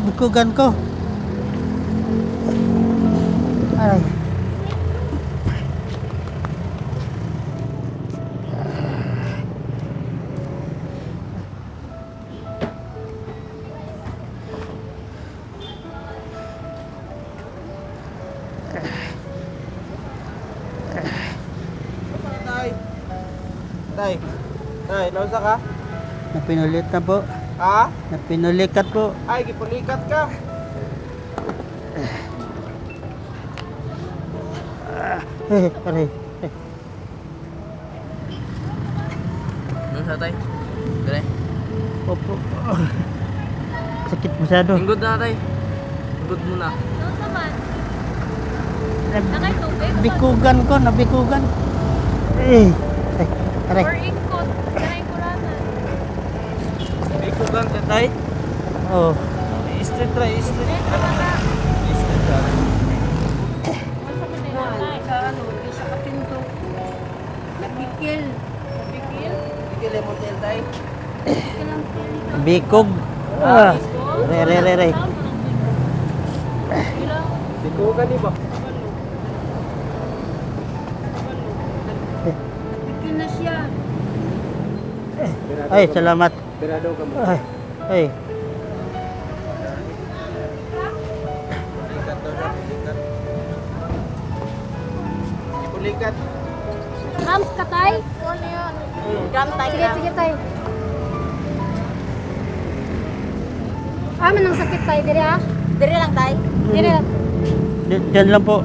Bikugan ko. Ay. Tay, nausa ka? Napinulit na po. Ha? Napinulikat po. Ay, gipulikat ka. Aray. Ano sa tay? Dali. Opo. Sakit masyado. Ingod na tay. Ingod muna. Doon sa man. Nab- Nakay tubig. Bikugan ko, nabikugan. Ay, aray. Or ingkot. Nakay kuranan. May kugang ka, tay. Oh. Istit ra, istit. Then, wala. Istit ra. Masa ka nila tay? Sa ano, sa kapinto. Nagpikil. Bigil. Bigil mo tel, tay. Bikog. Ah. Re. Ilang. Bikugan ni ba? Nagpikil na siya. Ay, salamat. Birado ka mo. Ay. Pulikat daw na, pulikat. Ipulikat. Rams ka tay? Ano yun? Gram tay. Sige tay. Aman ang sakit tayo, diri ah. Dire lang tay. Dire lang. Diyan lang po.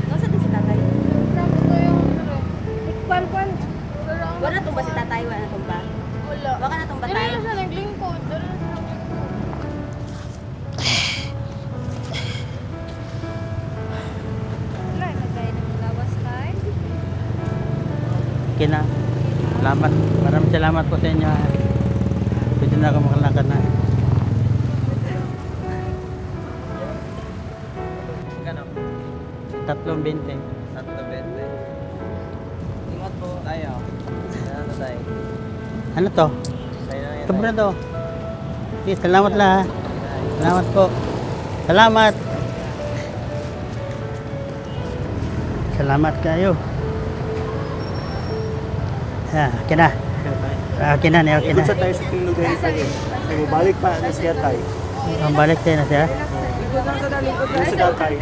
Doon sa din si tatay. Kwan. Wala na tumba si tatay. Wala na tumba. Wala. Baka na tumba tay. Dire na siya naglingkod. Wala na tayo ng lawas tayo. Okay na. Salamat. Maraming salamat po sa inyo. Pwede na ako makalakad na. Magkano? 3.20. 3.20. Ingat po tayo. Ano tayo? Ano to? Tayo na yan. Sobra to. Okay, salamat lah. Salamat po. Salamat. Salamat kayo. Okay na. Okay na, okay na. Ikot sa tayo sa king lugar tayo. Ay, balik pa na siya tayo. Ang balik tayo na siya. Ikot sa tayo.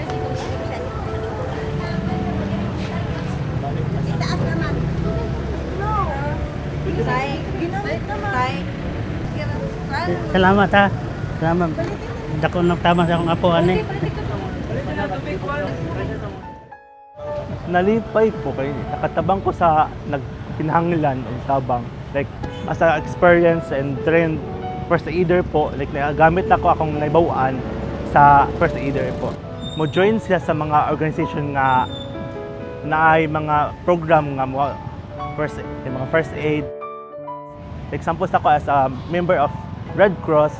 Tay. Ginamit naman. Tay. Salamat ha. Salamat. Dako nagtama sa akong apo ani. Nalipay po kayo. Nakatabang ko sa nagkinahanglan ng tabang. Like, as a experience and trend first aider po, like nagamit ako akong naibawaan sa first aider po. Mo join sila sa mga organization nga na ay mga program nga mga first aid. Example ako as a member of Red Cross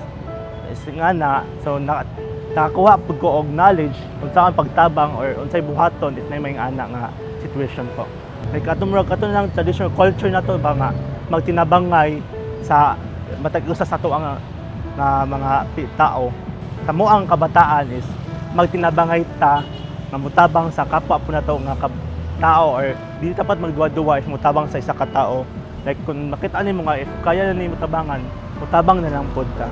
is nga na, so nakakuha po ko og knowledge kung saan pagtabang or unsay buhaton is na may ana nga situation po. Like atong lang traditional culture na to ba nga magtinabangay sa matag usa sa to ang nga mga tao. Sa moang kabataan is magtinabangay ta nga mutabang sa kapwa po na to nga tao or di dapat magduwa-duwa is mutabang sa isa ka tao. Like kung makita nimo nga if kaya na nimo tabangan, mutabang na lang pod ka.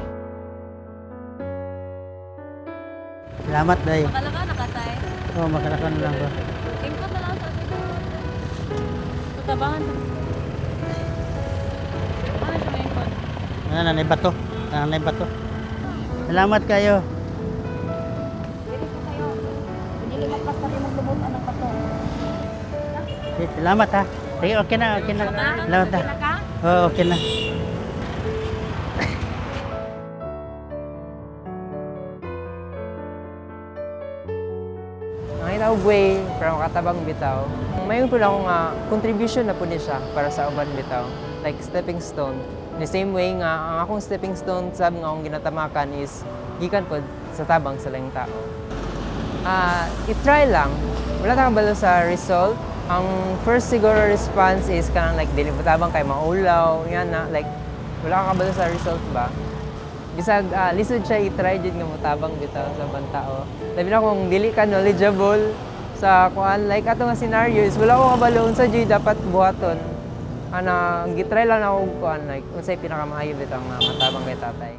Salamat day. Makalaka na ka tay. Oh, makalakan lang ko. Ingkot na lang sa siguro. Tutabangan. Ano siya may ingkot? Nanay bato. Nanay bato. Salamat kayo. Dili po kayo. Hindi lumakas pa rin maglumutan ng bato. Salamat ha. Sige, okay na, okay na. Salamat na. Oh, okay na. Ang inaugway from katabang bitaw, mayon po lang nga contribution na po niya siya para sa uban bitaw. Like stepping stone. The same way nga, ang akong stepping stone sab nga akong ginatamakan is gikan po sa tabang sa laing tao. i-try lang. Wala tayong kabalo sa result. Ang first siguro response is kanang like dili mo tabang kay maulaw, yan na like wala kang kabalo sa result ba. Bisag lisod siya i-try jud nga motabang bitaw sa bantao. Labi na kung dili ka knowledgeable sa kuan like ato nga scenario is wala ko kabalo unsa jud dapat buhaton. Ana gitry lang ako kuan like unsay pinakamaayo bitaw nga matabang kay tatay.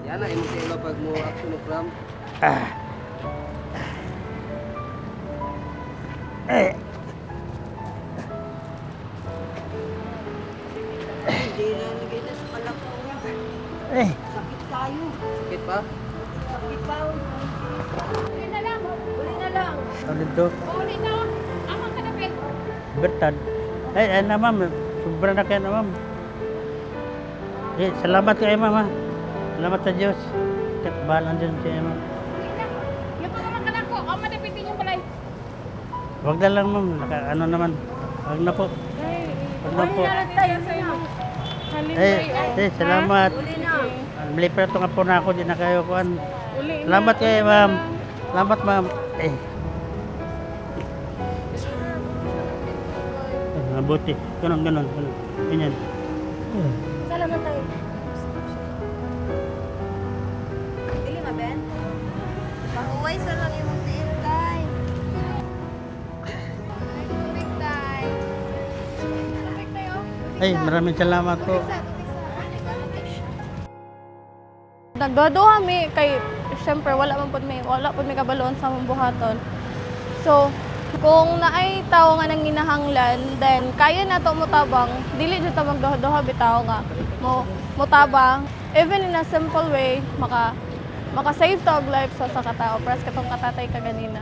Yan na, imo pag mo action of ram. Hindi na nagay na sa kalakawan. Eh, Sakit tayo. Sakit pa? Sakit pa. Uli na lang. Uli na lang. ulit to. Uli na. Amang ka na, Ben. Bertad. Eh, na ma'am. Sobra na kayo na ma'am. Eh, salamat kayo ma'am ha. Salamat sa Diyos. Bahalan Diyos kayo ma'am. Uli na. Yung pagkaman ka na ko. Ang madapitin yung balay. Huwag na lang ma'am. Ano naman. Huwag na po. Huwag na po. Tayo sa'yo. Salamat. Uli na. Maliper ito nga po na ako. Di na kayo kuhan. Salamat kayo ma'am. Salamat ma'am. Mabuti. Ganon. Ganyan. Salamat tayo. Dili ma, Ben? Pahuway sa lang imong tiil, day. Tubig tayo. Tubig tayo. Ay, maraming salamat po. Nagduha kami kay syempre wala pud may kabaloon sa among buhaton. So kung naay tawo nga nang ginahanglan, then kaya na to motabang, dili jud ta magduha-duha bitaw nga motabang even in a simple way maka save to og life sa katao, pras katong katatay ka ganina.